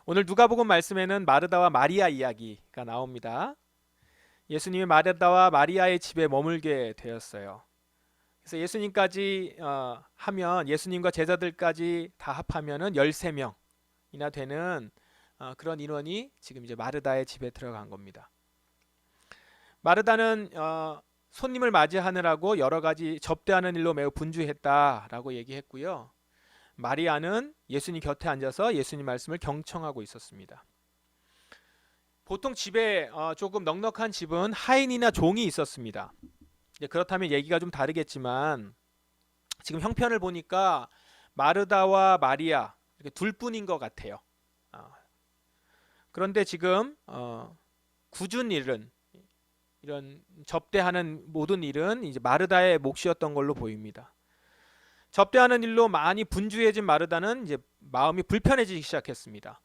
오늘 누가복음 말씀에는 마르다와 마리아 이야기가 나옵니다. 예수님이 마르다와 마리아의 집에 머물게 되었어요. 그래서 예수님까지 하면 예수님과 제자들까지 다 합하면은 13명이나 되는 그런 인원이 지금 이제 마르다의 집에 들어간 겁니다. 마르다는 손님을 맞이하느라고 여러 가지 접대하는 일로 매우 분주했다라고 얘기했고요. 마리아는 예수님 곁에 앉아서 예수님 말씀을 경청하고 있었습니다. 보통 집에 조금 넉넉한 집은 하인이나 종이 있었습니다. 그렇다면 얘기가 좀 다르겠지만 지금 형편을 보니까 마르다와 마리아 이렇게 둘뿐인 것 같아요. 그런데 지금 굳은 일은 이런 접대하는 모든 일은 이제 마르다의 몫이었던 걸로 보입니다. 접대하는 일로 많이 분주해진 마르다는 이제 마음이 불편해지기 시작했습니다.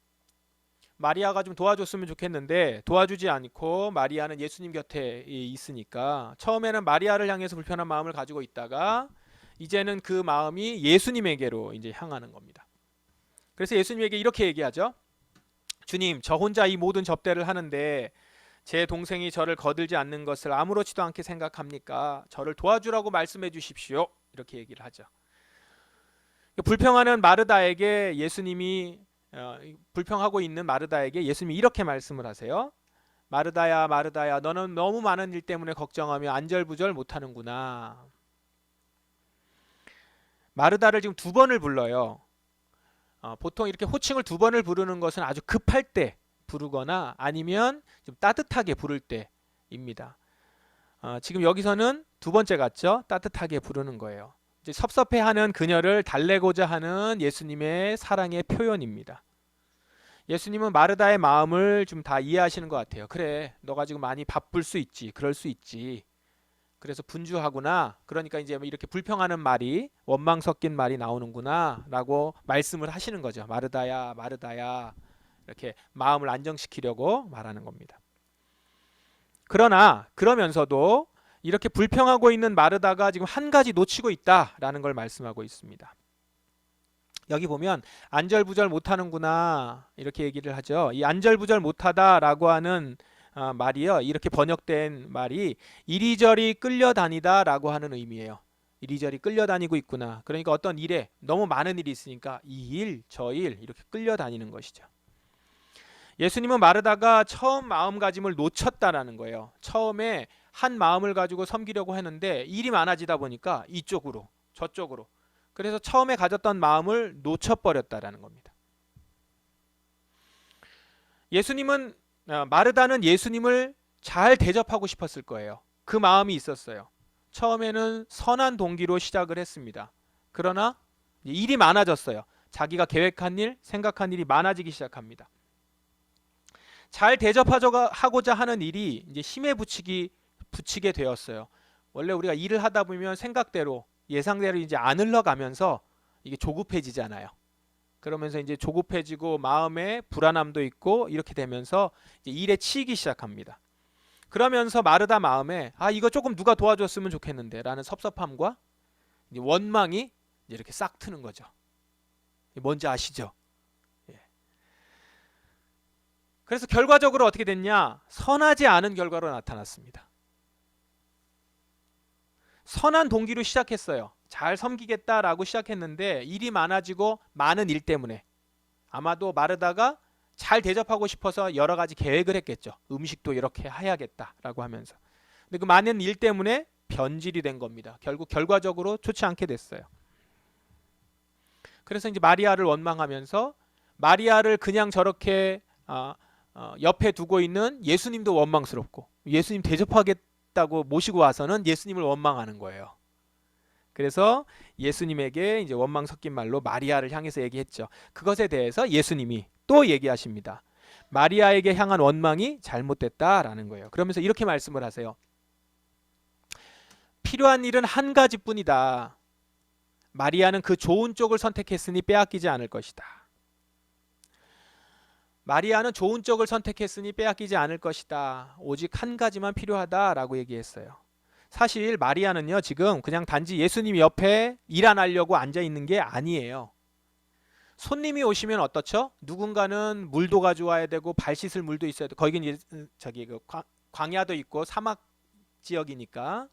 마리아가 좀 도와줬으면 좋겠는데 도와주지 않고 마리아는 예수님 곁에 있으니까 처음에는 마리아를 향해서 불편한 마음을 가지고 있다가 이제는 그 마음이 예수님에게로 이제 향하는 겁니다. 그래서 예수님에게 이렇게 얘기하죠. 주님, 저 혼자 이 모든 접대를 하는데 제 동생이 저를 거들지 않는 것을 아무렇지도 않게 생각합니까? 저를 도와주라고 말씀해 주십시오. 이렇게 얘기를 하죠. 불평하는 마르다에게 예수님이 불평하고 있는 마르다에게 예수님이 이렇게 말씀을 하세요. 마르다야, 마르다야, 너는 너무 많은 일 때문에 걱정하며 안절부절 못하는구나. 마르다를 지금 두 번을 불러요. 보통 이렇게 호칭을 두 번을 부르는 것은 아주 급할 때 부르거나 아니면 좀 따뜻하게 부를 때입니다. 지금 여기서는 두 번째 같죠? 따뜻하게 부르는 거예요. 이제 섭섭해하는 그녀를 달래고자 하는 예수님의 사랑의 표현입니다. 예수님은 마르다의 마음을 좀 다 이해하시는 것 같아요. 그래, 너가 지금 많이 바쁠 수 있지, 그럴 수 있지. 그래서 분주하구나. 그러니까 이제 이렇게 불평하는 말이 원망 섞인 말이 나오는구나라고 말씀을 하시는 거죠. 마르다야, 마르다야. 이렇게 마음을 안정시키려고 말하는 겁니다. 그러면서도 이렇게 불평하고 있는 마르다가 지금 한 가지 놓치고 있다라는 걸 말씀하고 있습니다. 여기 보면 안절부절 못하는구나 이렇게 얘기를 하죠. 이 안절부절 못하다라고 하는 말이요. 이렇게 번역된 말이 이리저리 끌려다니다라고 하는 의미예요. 이리저리 끌려다니고 있구나. 그러니까 어떤 일에 너무 많은 일이 있으니까 이 일, 저 일 이렇게 끌려다니는 것이죠. 예수님은 마르다가 처음 마음가짐을 놓쳤다라는 거예요. 처음에 한 마음을 가지고 섬기려고 했는데 일이 많아지다 보니까 이쪽으로 저쪽으로 그래서 처음에 가졌던 마음을 놓쳐버렸다라는 겁니다. 예수님은 마르다는 예수님을 잘 대접하고 싶었을 거예요. 그 마음이 있었어요. 처음에는 선한 동기로 시작을 했습니다. 그러나 일이 많아졌어요. 자기가 계획한 일, 생각한 일이 많아지기 시작합니다. 잘 대접하고자 하는 일이 이제 힘에 붙이게 되었어요. 원래 우리가 일을 하다 보면 생각대로 예상대로 이제 안 흘러가면서 이게 조급해지잖아요. 그러면서 이제 조급해지고 마음에 불안함도 있고 이렇게 되면서 이제 일에 치이기 시작합니다. 그러면서 마르다 마음에 이거 조금 누가 도와줬으면 좋겠는데 라는 섭섭함과 이제 원망이 이제 이렇게 싹 트는 거죠. 뭔지 아시죠? 그래서 결과적으로 어떻게 됐냐? 선하지 않은 결과로 나타났습니다. 선한 동기로 시작했어요. 잘 섬기겠다라고 시작했는데 일이 많아지고 많은 일 때문에 아마도 마르다가 잘 대접하고 싶어서 여러 가지 계획을 했겠죠. 음식도 이렇게 해야겠다라고 하면서. 근데 그 많은 일 때문에 변질이 된 겁니다. 결국 결과적으로 좋지 않게 됐어요. 그래서 이제 마리아를 원망하면서 마리아를 그냥 저렇게 옆에 두고 있는 예수님도 원망스럽고 예수님 대접하겠다고 모시고 와서는 예수님을 원망하는 거예요. 그래서 예수님에게 이제 원망 섞인 말로 마리아를 향해서 얘기했죠. 그것에 대해서 예수님이 또 얘기하십니다. 마리아에게 향한 원망이 잘못됐다라는 거예요. 그러면서 이렇게 말씀을 하세요. 필요한 일은 한 가지뿐이다. 마리아는 그 좋은 쪽을 선택했으니 빼앗기지 않을 것이다. 마리아는 좋은 쪽을 선택했으니 빼앗기지 않을 것이다. 오직 한 가지만 필요하다라고 얘기했어요. 사실 마리아는요, 지금 그냥 단지 예수님 옆에 일 안 하려고 앉아 있는 게 아니에요. 손님이 오시면 어떻죠? 누군가는 물도 가져와야 되고 발 씻을 물도 있어야 돼. 거기는 이제 저기 그 광야도 있고 사막 지역이니까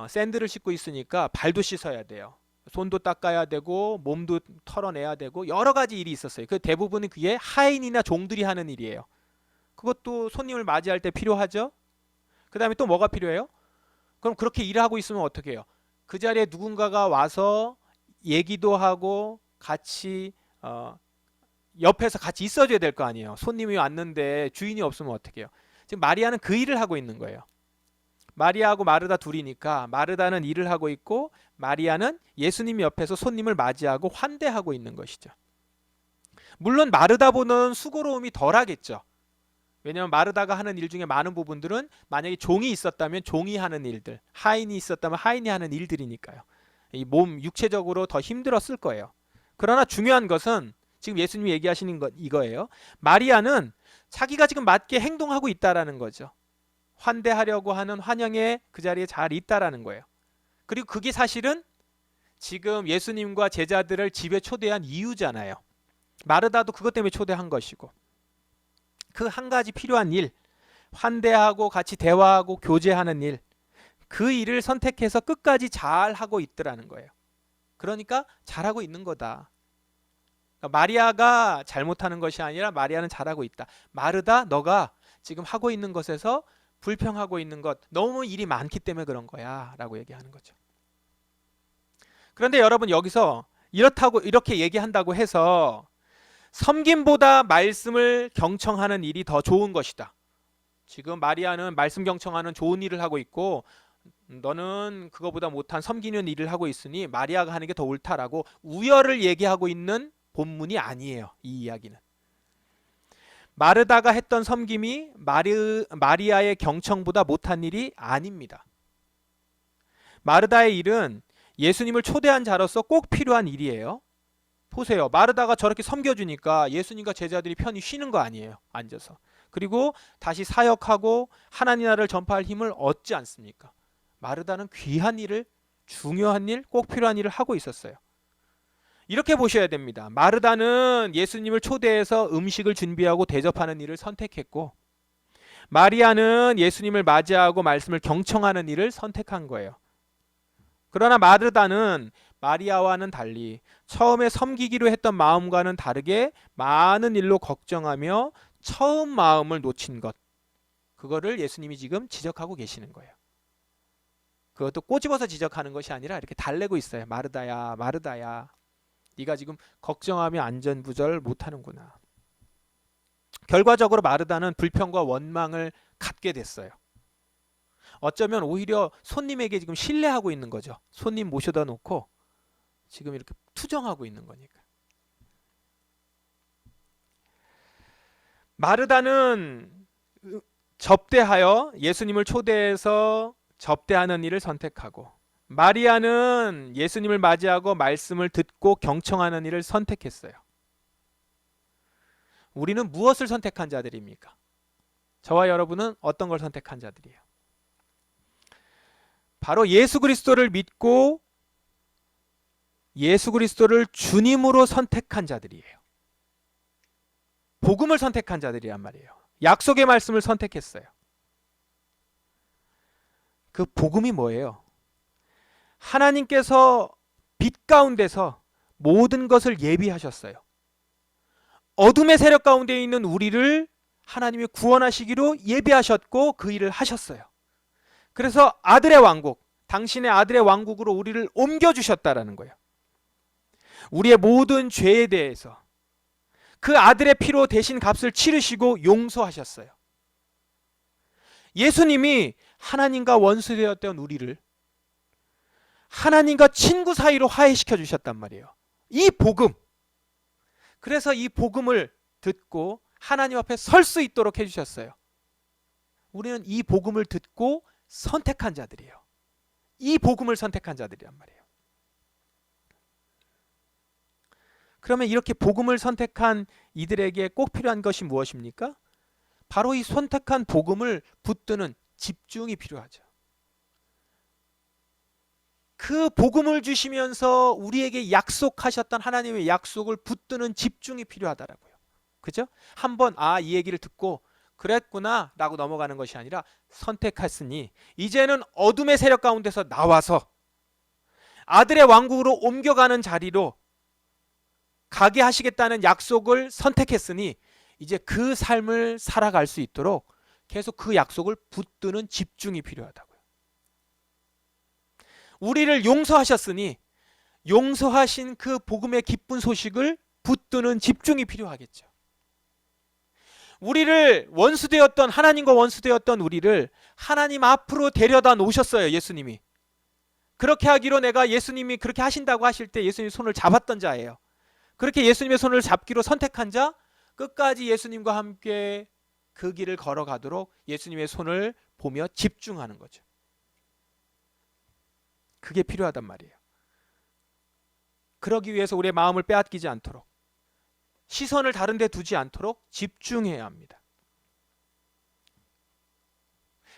샌드를 씻고 있으니까 발도 씻어야 돼요. 손도 닦아야 되고 몸도 털어내야 되고 여러 가지 일이 있었어요. 그 대부분은 그게 하인이나 종들이 하는 일이에요. 그것도 손님을 맞이할 때 필요하죠. 그 다음에 또 뭐가 필요해요? 그럼 그렇게 일을 하고 있으면 어떻게 해요? 그 자리에 누군가가 와서 얘기도 하고 같이 옆에서 같이 있어줘야 될 거 아니에요. 손님이 왔는데 주인이 없으면 어떻게 해요? 지금 마리아는 그 일을 하고 있는 거예요. 마리아하고 마르다 둘이니까 마르다는 일을 하고 있고 마리아는 예수님 옆에서 손님을 맞이하고 환대하고 있는 것이죠. 물론 마르다보다는 수고로움이 덜하겠죠. 왜냐하면 마르다가 하는 일 중에 많은 부분들은 만약에 종이 있었다면 종이 하는 일들, 하인이 있었다면 하인이 하는 일들이니까요. 이 몸 육체적으로 더 힘들었을 거예요. 그러나 중요한 것은 지금 예수님이 얘기하시는 것 이거예요. 마리아는 자기가 지금 맞게 행동하고 있다라는 거죠. 환대하려고 하는 환영에 그 자리에 잘 있다라는 거예요. 그리고 그게 사실은 지금 예수님과 제자들을 집에 초대한 이유잖아요. 마르다도 그것 때문에 초대한 것이고 그 한 가지 필요한 일, 환대하고 같이 대화하고 교제하는 일, 그 일을 선택해서 끝까지 잘 하고 있더라는 거예요. 그러니까 잘하고 있는 거다. 그러니까 마리아가 잘못하는 것이 아니라 마리아는 잘하고 있다. 마르다, 너가 지금 하고 있는 것에서 불평하고 있는 것, 너무 일이 많기 때문에 그런 거야 라고 얘기하는 거죠. 그런데 여러분 여기서 이렇게 얘기한다고 해서 섬김보다 말씀을 경청하는 일이 더 좋은 것이다. 지금 마리아는 말씀 경청하는 좋은 일을 하고 있고 너는 그거보다 못한 섬기는 일을 하고 있으니 마리아가 하는 게 더 옳다라고 우열을 얘기하고 있는 본문이 아니에요. 이 이야기는. 마르다가 했던 섬김이 마리아의 경청보다 못한 일이 아닙니다. 마르다의 일은 예수님을 초대한 자로서 꼭 필요한 일이에요. 보세요. 마르다가 저렇게 섬겨주니까 예수님과 제자들이 편히 쉬는 거 아니에요. 앉아서. 그리고 다시 사역하고 하나님 나라를 전파할 힘을 얻지 않습니까? 마르다는 귀한 일을, 중요한 일, 꼭 필요한 일을 하고 있었어요. 이렇게 보셔야 됩니다. 마르다는 예수님을 초대해서 음식을 준비하고 대접하는 일을 선택했고 마리아는 예수님을 맞이하고 말씀을 경청하는 일을 선택한 거예요. 그러나 마르다는 마리아와는 달리 처음에 섬기기로 했던 마음과는 다르게 많은 일로 걱정하며 처음 마음을 놓친 것, 그거를 예수님이 지금 지적하고 계시는 거예요. 그것도 꼬집어서 지적하는 것이 아니라 이렇게 달래고 있어요. 마르다야, 마르다야, 네가 지금 걱정하며 안전부절 못하는구나. 결과적으로 마르다는 불평과 원망을 갖게 됐어요. 어쩌면 오히려 손님에게 지금 신뢰하고 있는 거죠. 손님 모셔다 놓고 지금 이렇게 투정하고 있는 거니까. 마르다는 접대하여 예수님을 초대해서 접대하는 일을 선택하고 마리아는 예수님을 맞이하고 말씀을 듣고 경청하는 일을 선택했어요. 우리는 무엇을 선택한 자들입니까? 저와 여러분은 어떤 걸 선택한 자들이에요? 바로 예수 그리스도를 믿고 예수 그리스도를 주님으로 선택한 자들이에요. 복음을 선택한 자들이란 말이에요. 약속의 말씀을 선택했어요. 그 복음이 뭐예요? 하나님께서 빛 가운데서 모든 것을 예비하셨어요. 어둠의 세력 가운데 있는 우리를 하나님이 구원하시기로 예비하셨고 그 일을 하셨어요. 그래서 아들의 왕국, 당신의 아들의 왕국으로 우리를 옮겨주셨다라는 거예요. 우리의 모든 죄에 대해서 그 아들의 피로 대신 값을 치르시고 용서하셨어요. 예수님이 하나님과 원수되었던 우리를 하나님과 친구 사이로 화해시켜 주셨단 말이에요. 이 복음. 그래서 이 복음을 듣고 하나님 앞에 설 수 있도록 해주셨어요. 우리는 이 복음을 듣고 선택한 자들이에요. 이 복음을 선택한 자들이란 말이에요. 그러면 이렇게 복음을 선택한 이들에게 꼭 필요한 것이 무엇입니까? 바로 이 선택한 복음을 붙드는 집중이 필요하죠. 그 복음을 주시면서 우리에게 약속하셨던 하나님의 약속을 붙드는 집중이 필요하다라고요. 그죠? 한번 이 얘기를 듣고 그랬구나 라고 넘어가는 것이 아니라 선택했으니 이제는 어둠의 세력 가운데서 나와서 아들의 왕국으로 옮겨가는 자리로 가게 하시겠다는 약속을 선택했으니 이제 그 삶을 살아갈 수 있도록 계속 그 약속을 붙드는 집중이 필요하다고요. 우리를 용서하셨으니 용서하신 그 복음의 기쁜 소식을 붙드는 집중이 필요하겠죠. 우리를 원수되었던 하나님과 원수되었던 우리를 하나님 앞으로 데려다 놓으셨어요. 예수님이. 그렇게 하기로 내가 예수님이 그렇게 하신다고 하실 때 예수님의 손을 잡았던 자예요. 그렇게 예수님의 손을 잡기로 선택한 자 끝까지 예수님과 함께 그 길을 걸어가도록 예수님의 손을 보며 집중하는 거죠. 그게 필요하단 말이에요. 그러기 위해서 우리의 마음을 빼앗기지 않도록 시선을 다른 데 두지 않도록 집중해야 합니다.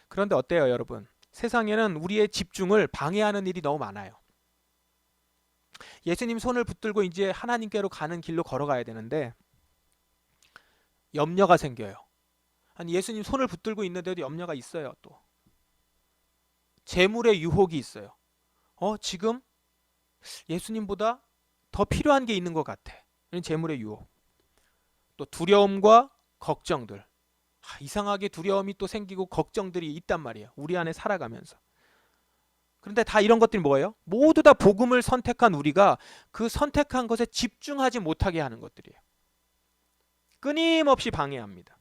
그런데 어때요, 여러분? 세상에는 우리의 집중을 방해하는 일이 너무 많아요. 예수님 손을 붙들고 이제 하나님께로 가는 길로 걸어가야 되는데 염려가 생겨요. 아니, 예수님 손을 붙들고 있는데도 염려가 있어요. 또 재물의 유혹이 있어요. 지금 예수님보다 더 필요한 게 있는 것 같아. 이런 재물의 유혹. 또 두려움과 걱정들. 이상하게 두려움이 또 생기고 걱정들이 있단 말이에요. 우리 안에 살아가면서. 그런데 다 이런 것들이 뭐예요? 모두 다 복음을 선택한 우리가 그 선택한 것에 집중하지 못하게 하는 것들이에요. 끊임없이 방해합니다.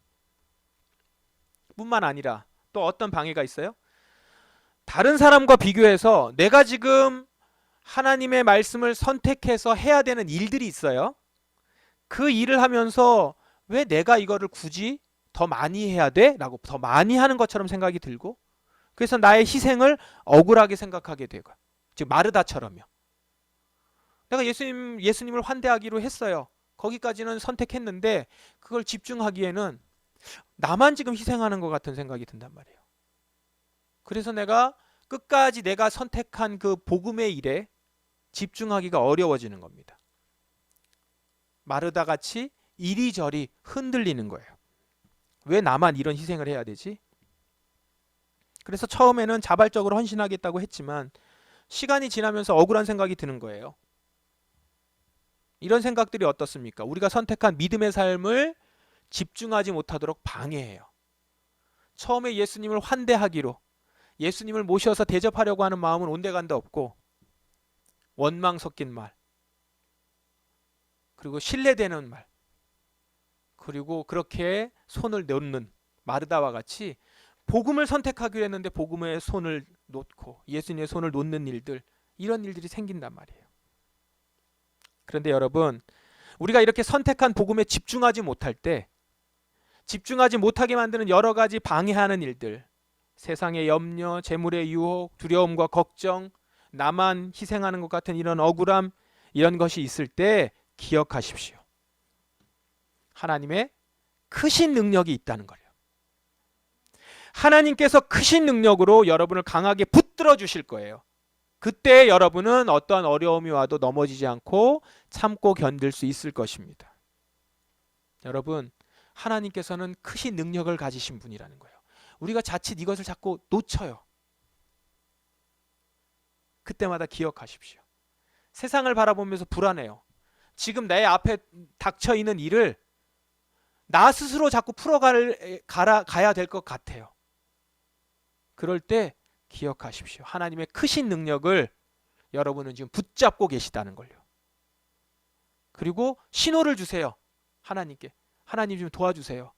뿐만 아니라 또 어떤 방해가 있어요? 다른 사람과 비교해서 내가 지금 하나님의 말씀을 선택해서 해야 되는 일들이 있어요. 그 일을 하면서 왜 내가 이거를 굳이 더 많이 해야 돼? 라고 더 많이 하는 것처럼 생각이 들고 그래서 나의 희생을 억울하게 생각하게 되고 즉 마르다처럼요. 내가 예수님을 환대하기로 했어요. 거기까지는 선택했는데 그걸 집중하기에는 나만 지금 희생하는 것 같은 생각이 든단 말이에요. 그래서 내가 끝까지 내가 선택한 그 복음의 일에 집중하기가 어려워지는 겁니다. 마르다같이 이리저리 흔들리는 거예요. 왜 나만 이런 희생을 해야 되지? 그래서 처음에는 자발적으로 헌신하겠다고 했지만 시간이 지나면서 억울한 생각이 드는 거예요. 이런 생각들이 어떻습니까? 우리가 선택한 믿음의 삶을 집중하지 못하도록 방해해요. 처음에 예수님을 환대하기로 예수님을 모셔서 대접하려고 하는 마음은 온데간데 없고 원망 섞인 말 그리고 신뢰되는 말 그리고 그렇게 손을 놓는 마르다와 같이 복음을 선택하기로 했는데 복음의 손을 놓고 예수님의 손을 놓는 일들 이런 일들이 생긴단 말이에요. 그런데 여러분 우리가 이렇게 선택한 복음에 집중하지 못할 때 집중하지 못하게 만드는 여러 가지 방해하는 일들 세상의 염려, 재물의 유혹, 두려움과 걱정 나만 희생하는 것 같은 이런 억울함 이런 것이 있을 때 기억하십시오. 하나님의 크신 능력이 있다는 거예요. 하나님께서 크신 능력으로 여러분을 강하게 붙들어 주실 거예요. 그때 여러분은 어떠한 어려움이 와도 넘어지지 않고 참고 견딜 수 있을 것입니다. 여러분 하나님께서는 크신 능력을 가지신 분이라는 거예요. 우리가 자칫 이것을 자꾸 놓쳐요. 그때마다 기억하십시오. 세상을 바라보면서 불안해요. 지금 내 앞에 닥쳐 있는 일을 나 스스로 자꾸 가야 될 것 같아요. 그럴 때 기억하십시오. 하나님의 크신 능력을 여러분은 지금 붙잡고 계시다는 걸요. 그리고 신호를 주세요. 하나님께. 하나님 좀 도와주세요.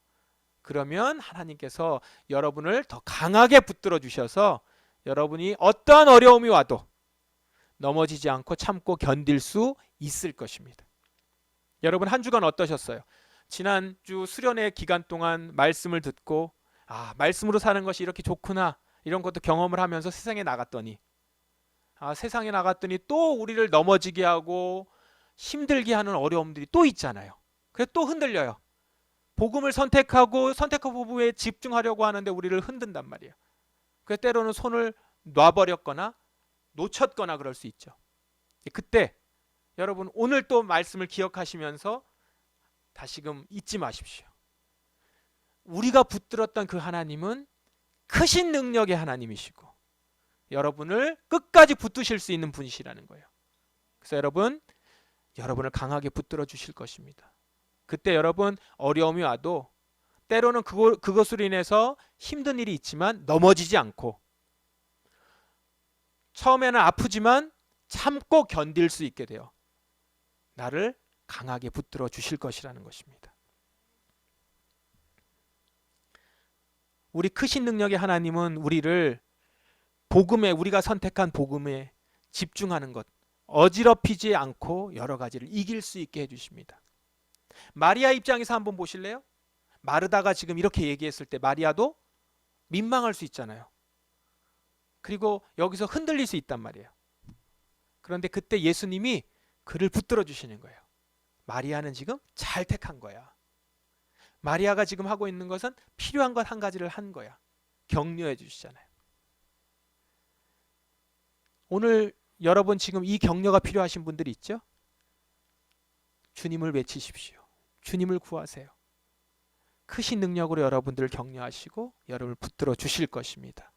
그러면 하나님께서 여러분을 더 강하게 붙들어 주셔서 여러분이 어떠한 어려움이 와도 넘어지지 않고 참고 견딜 수 있을 것입니다. 여러분 한 주간 어떠셨어요? 지난주 수련회 기간 동안 말씀을 듣고 말씀으로 사는 것이 이렇게 좋구나 이런 것도 경험을 하면서 세상에 나갔더니 또 우리를 넘어지게 하고 힘들게 하는 어려움들이 또 있잖아요. 그래서 또 흔들려요. 복음을 선택하고 복음에 집중하려고 하는데 우리를 흔든단 말이에요. 그래서 때로는 손을 놔버렸거나 놓쳤거나 그럴 수 있죠. 그때 여러분 오늘 또 말씀을 기억하시면서 다시금 잊지 마십시오. 우리가 붙들었던 그 하나님은 크신 능력의 하나님이시고 여러분을 끝까지 붙드실 수 있는 분이시라는 거예요. 그래서 여러분을 강하게 붙들어 주실 것입니다. 그때 여러분 어려움이 와도 때로는 그것으로 인해서 힘든 일이 있지만 넘어지지 않고 처음에는 아프지만 참고 견딜 수 있게 돼요. 나를 강하게 붙들어 주실 것이라는 것입니다. 우리 크신 능력의 하나님은 우리를 우리가 선택한 복음에 집중하는 것, 어지럽히지 않고 여러 가지를 이길 수 있게 해주십니다. 마리아 입장에서 한번 보실래요? 마르다가 지금 이렇게 얘기했을 때 마리아도 민망할 수 있잖아요. 그리고 여기서 흔들릴 수 있단 말이에요. 그런데 그때 예수님이 그를 붙들어 주시는 거예요. 마리아는 지금 잘 택한 거야. 마리아가 지금 하고 있는 것은 필요한 것 한 가지를 한 거야. 격려해 주시잖아요. 오늘 여러분 지금 이 격려가 필요하신 분들이 있죠? 주님을 외치십시오. 주님을 구하세요. 크신 능력으로 여러분들을 격려하시고 여러분을 붙들어 주실 것입니다.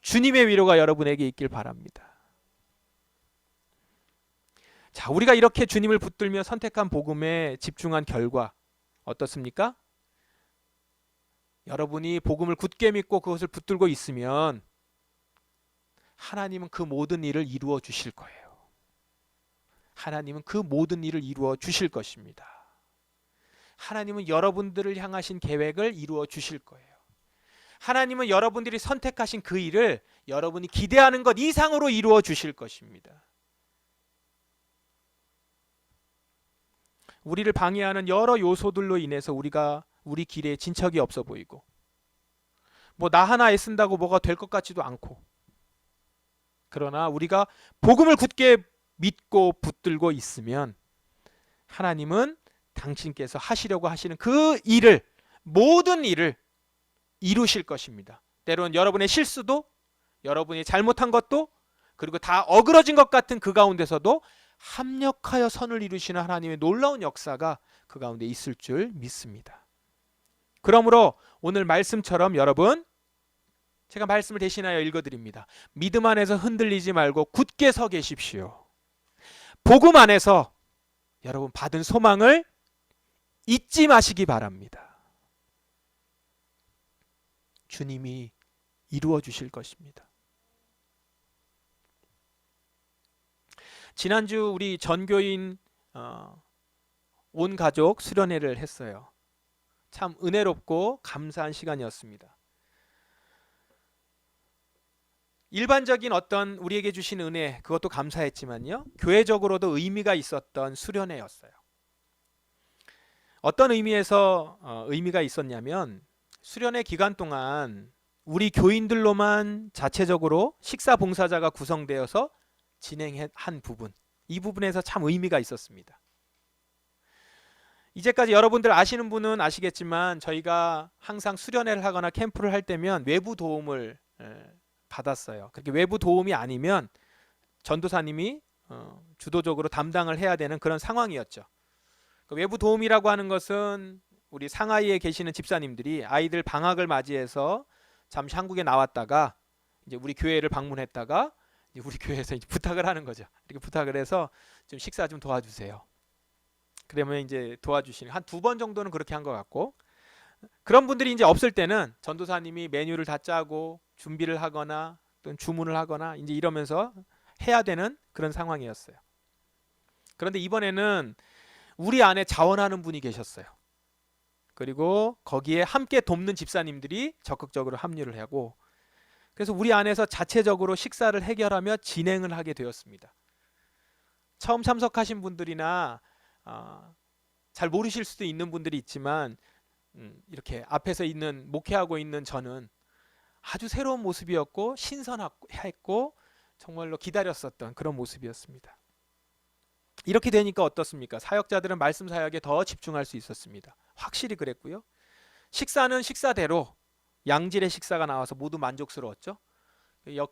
주님의 위로가 여러분에게 있길 바랍니다. 자, 우리가 이렇게 주님을 붙들며 선택한 복음에 집중한 결과 어떻습니까? 여러분이 복음을 굳게 믿고 그것을 붙들고 있으면 하나님은 그 모든 일을 이루어 주실 거예요. 하나님은 그 모든 일을 이루어 주실 것입니다. 하나님은 여러분들을 향하신 계획을 이루어 주실 거예요. 하나님은 여러분들이 선택하신 그 일을 여러분이 기대하는 것 이상으로 이루어 주실 것입니다. 우리를 방해하는 여러 요소들로 인해서 우리 길에 진척이 없어 보이고 나 하나 애쓴다고 뭐가 될 것 같지도 않고, 그러나 우리가 복음을 굳게 믿고 붙들고 있으면 하나님은 당신께서 하시려고 하시는 그 일을, 모든 일을 이루실 것입니다. 때로는 여러분의 실수도, 여러분이 잘못한 것도, 그리고 다 어그러진 것 같은 그 가운데서도 합력하여 선을 이루시는 하나님의 놀라운 역사가 그 가운데 있을 줄 믿습니다. 그러므로 오늘 말씀처럼 여러분, 제가 말씀을 대신하여 읽어드립니다. 믿음 안에서 흔들리지 말고 굳게 서 계십시오. 복음 안에서 여러분 받은 소망을 잊지 마시기 바랍니다. 주님이 이루어 주실 것입니다. 지난주 우리 전교인 온 가족 수련회를 했어요. 참 은혜롭고 감사한 시간이었습니다. 일반적인 어떤 우리에게 주신 은혜, 그것도 감사했지만요, 교회적으로도 의미가 있었던 수련회였어요. 어떤 의미에서 의미가 있었냐면, 수련회 기간 동안 우리 교인들로만 자체적으로 식사 봉사자가 구성되어서 진행한 부분, 이 부분에서 참 의미가 있었습니다. 이제까지 여러분들 아시는 분은 아시겠지만 저희가 항상 수련회를 하거나 캠프를 할 때면 외부 도움을 받았어요. 그렇게 외부 도움이 아니면 전도사님이 주도적으로 담당을 해야 되는 그런 상황이었죠. 외부 도움이라고 하는 것은 우리 상하이에 계시는 집사님들이 아이들 방학을 맞이해서 잠시 한국에 나왔다가 이제 우리 교회를 방문했다가 이제 우리 교회에서 이제 부탁을 하는 거죠. 이렇게 부탁을 해서 좀 식사 좀 도와주세요. 그러면 이제 도와주시는, 한 2번 정도는 그렇게 한 것 같고, 그런 분들이 이제 없을 때는 전도사님이 메뉴를 다 짜고 준비를 하거나 또는 주문을 하거나 이제 이러면서 해야 되는 그런 상황이었어요. 그런데 이번에는 우리 안에 자원하는 분이 계셨어요. 그리고 거기에 함께 돕는 집사님들이 적극적으로 합류를 하고, 그래서 우리 안에서 자체적으로 식사를 해결하며 진행을 하게 되었습니다. 처음 참석하신 분들이나 잘 모르실 수도 있는 분들이 있지만 이렇게 앞에서 있는 목회하고 있는 저는 아주 새로운 모습이었고 신선했고 정말로 기다렸었던 그런 모습이었습니다. 이렇게 되니까 어떻습니까? 사역자들은 말씀 사역에 더 집중할 수 있었습니다. 확실히 그랬고요. 식사는 식사대로 양질의 식사가 나와서 모두 만족스러웠죠.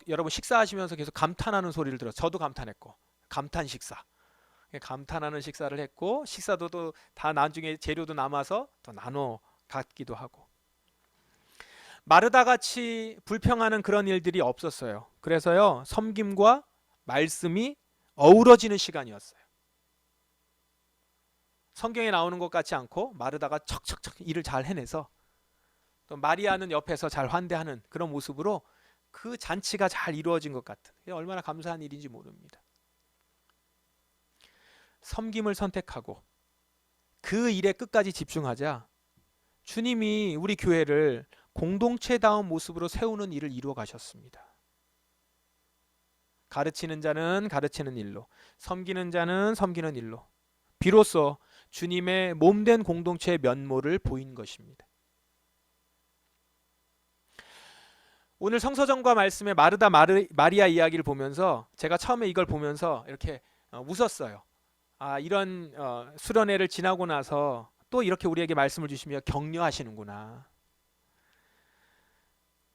여러분 식사하시면서 계속 감탄하는 소리를 들어. 저도 감탄했고, 감탄 식사. 감탄하는 식사를 했고, 식사도 또 다 나중에 재료도 남아서 또 나눠 갖기도 하고. 마르다 같이 불평하는 그런 일들이 없었어요. 그래서요, 섬김과 말씀이 어우러지는 시간이었어요. 성경에 나오는 것 같지 않고 마르다가 척척척 일을 잘 해내서 또 마리아는 옆에서 잘 환대하는 그런 모습으로 그 잔치가 잘 이루어진 것 같은, 얼마나 감사한 일인지 모릅니다. 섬김을 선택하고 그 일에 끝까지 집중하자 주님이 우리 교회를 공동체다운 모습으로 세우는 일을 이루어 가셨습니다. 가르치는 자는 가르치는 일로, 섬기는 자는 섬기는 일로, 비로소 주님의 몸된 공동체의 면모를 보인 것입니다. 오늘 성서정과 말씀의 마르다 마리아 이야기를 보면서 제가 처음에 이걸 보면서 이렇게 웃었어요. 이런 수련회를 지나고 나서 또 이렇게 우리에게 말씀을 주시며 격려하시는구나.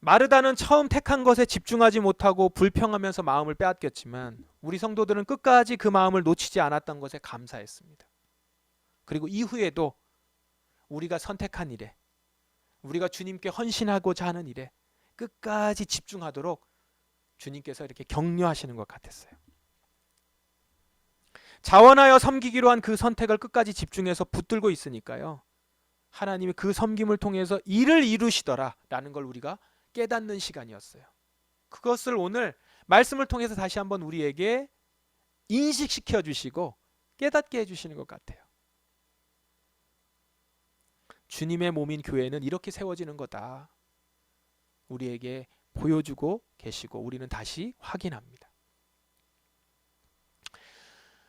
마르다는 처음 택한 것에 집중하지 못하고 불평하면서 마음을 빼앗겼지만 우리 성도들은 끝까지 그 마음을 놓치지 않았던 것에 감사했습니다. 그리고 이후에도 우리가 선택한 일에, 우리가 주님께 헌신하고자 하는 일에 끝까지 집중하도록 주님께서 이렇게 격려하시는 것 같았어요. 자원하여 섬기기로 한 그 선택을 끝까지 집중해서 붙들고 있으니까요, 하나님이 그 섬김을 통해서 일을 이루시더라 라는 걸 우리가 깨닫는 시간이었어요. 그것을 오늘 말씀을 통해서 다시 한번 우리에게 인식시켜 주시고 깨닫게 해주시는 것 같아요. 주님의 몸인 교회는 이렇게 세워지는 거다, 우리에게 보여주고 계시고 우리는 다시 확인합니다.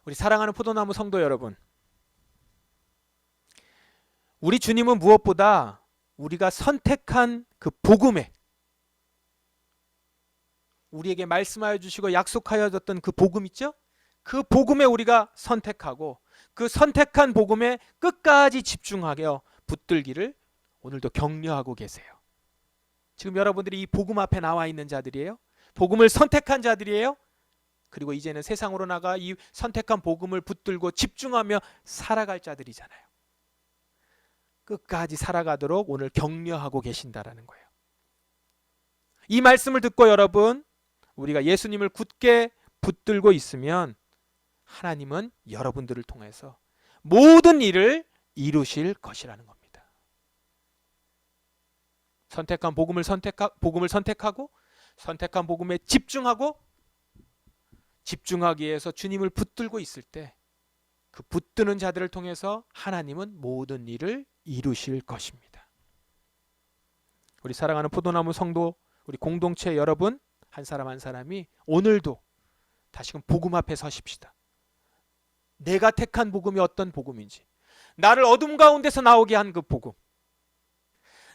우리 사랑하는 포도나무 성도 여러분, 우리 주님은 무엇보다 우리가 선택한 그 복음에, 우리에게 말씀하여 주시고 약속하여 줬던 그 복음 있죠? 그 복음에 우리가 선택하고 그 선택한 복음에 끝까지 집중하여 붙들기를 오늘도 격려하고 계세요. 지금 여러분들이 이 복음 앞에 나와 있는 자들이에요. 복음을 선택한 자들이에요. 그리고 이제는 세상으로 나가 이 선택한 복음을 붙들고 집중하며 살아갈 자들이잖아요. 끝까지 살아가도록 오늘 격려하고 계신다라는 거예요. 이 말씀을 듣고 여러분, 우리가 예수님을 굳게 붙들고 있으면 하나님은 여러분들을 통해서 모든 일을 이루실 것이라는 겁니다. 선택한 복음을 선택하고 선택한 복음에 집중하고 집중하기 위해서 주님을 붙들고 있을 때 그 붙드는 자들을 통해서 하나님은 모든 일을 이루실 것입니다. 우리 사랑하는 포도나무 성도, 우리 공동체 여러분, 한 사람 한 사람이 오늘도 다시금 복음 앞에 서십시다. 내가 택한 복음이 어떤 복음인지, 나를 어둠 가운데서 나오게 한 그 복음,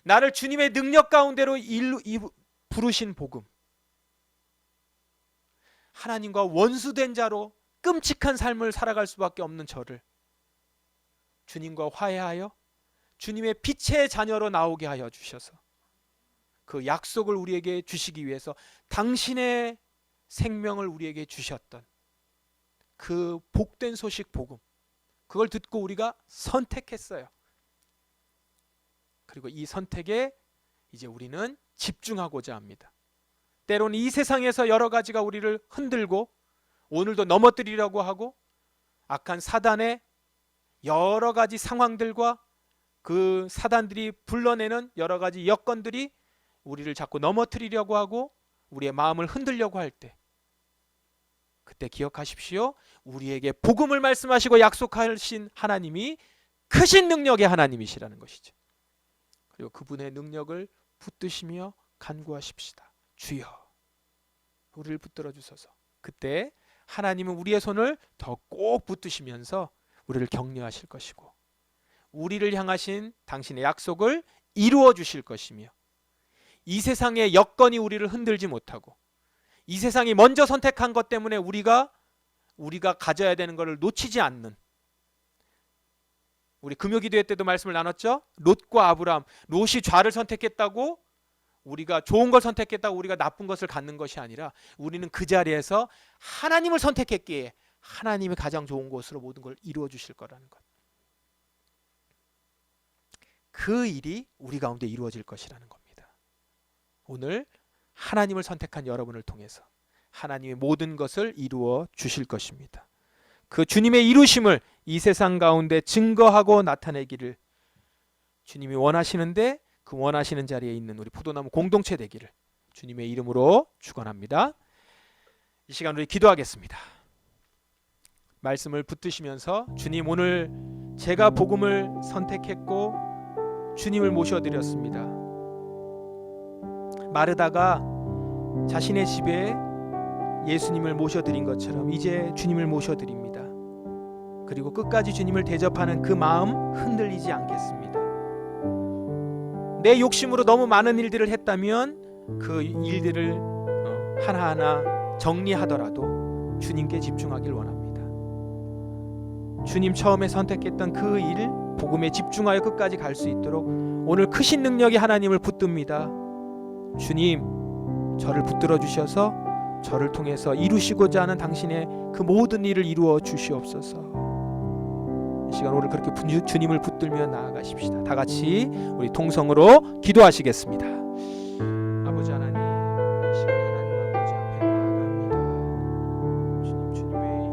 나를 주님의 능력 가운데로 부르신 복음, 하나님과 원수된 자로 끔찍한 삶을 살아갈 수밖에 없는 저를 주님과 화해하여 주님의 빛의 자녀로 나오게 하여 주셔서 그 약속을 우리에게 주시기 위해서 당신의 생명을 우리에게 주셨던 그 복된 소식 복음, 그걸 듣고 우리가 선택했어요. 그리고 이 선택에 이제 우리는 집중하고자 합니다. 때로는 이 세상에서 여러 가지가 우리를 흔들고 오늘도 넘어뜨리려고 하고 악한 사단의 여러 가지 상황들과 그 사단들이 불러내는 여러 가지 여건들이 우리를 자꾸 넘어뜨리려고 하고 우리의 마음을 흔들려고 할 때, 그때 기억하십시오. 우리에게 복음을 말씀하시고 약속하신 하나님이 크신 능력의 하나님이시라는 것이죠. 그리고 그분의 능력을 붙드시며 간구하십시다. 주여, 우리를 붙들어 주소서. 그때 하나님은 우리의 손을 더 꼭 붙드시면서 우리를 격려하실 것이고 우리를 향하신 당신의 약속을 이루어 주실 것이며 이 세상의 여건이 우리를 흔들지 못하고 이 세상이 먼저 선택한 것 때문에 우리가 가져야 되는 것을 놓치지 않는, 우리 금요기도회 때도 말씀을 나눴죠. 롯과 아브라함, 롯이 좌를 선택했다고 우리가 좋은 걸 선택했다고 우리가 나쁜 것을 갖는 것이 아니라 우리는 그 자리에서 하나님을 선택했기에 하나님이 가장 좋은 것으로 모든 걸 이루어 주실 거라는 것. 그 일이 우리 가운데 이루어질 것이라는 겁니다. 오늘 하나님을 선택한 여러분을 통해서 하나님의 모든 것을 이루어 주실 것입니다. 그 주님의 이루심을 이 세상 가운데 증거하고 나타내기를 주님이 원하시는데 그 원하시는 자리에 있는 우리 포도나무 공동체 되기를 주님의 이름으로 축원합니다. 이 시간 우리 기도하겠습니다. 말씀을 붙드시면서 주님, 오늘 제가 복음을 선택했고 주님을 모셔드렸습니다. 마르다가 자신의 집에 예수님을 모셔드린 것처럼 이제 주님을 모셔드립니다. 그리고 끝까지 주님을 대접하는 그 마음 흔들리지 않겠습니다. 내 욕심으로 너무 많은 일들을 했다면 그 일들을 하나하나 정리하더라도 주님께 집중하길 원합니다. 주님 처음에 선택했던 그 일, 복음에 집중하여 끝까지 갈 수 있도록 오늘 크신 능력이 하나님을 붙듭니다. 주님, 저를 붙들어 주셔서 저를 통해서 이루시고자 하는 당신의 그 모든 일을 이루어 주시옵소서. 이 시간 오늘 그렇게 주님을 붙들며 나아가십시다. 다 같이 우리 통성으로 기도하시겠습니다.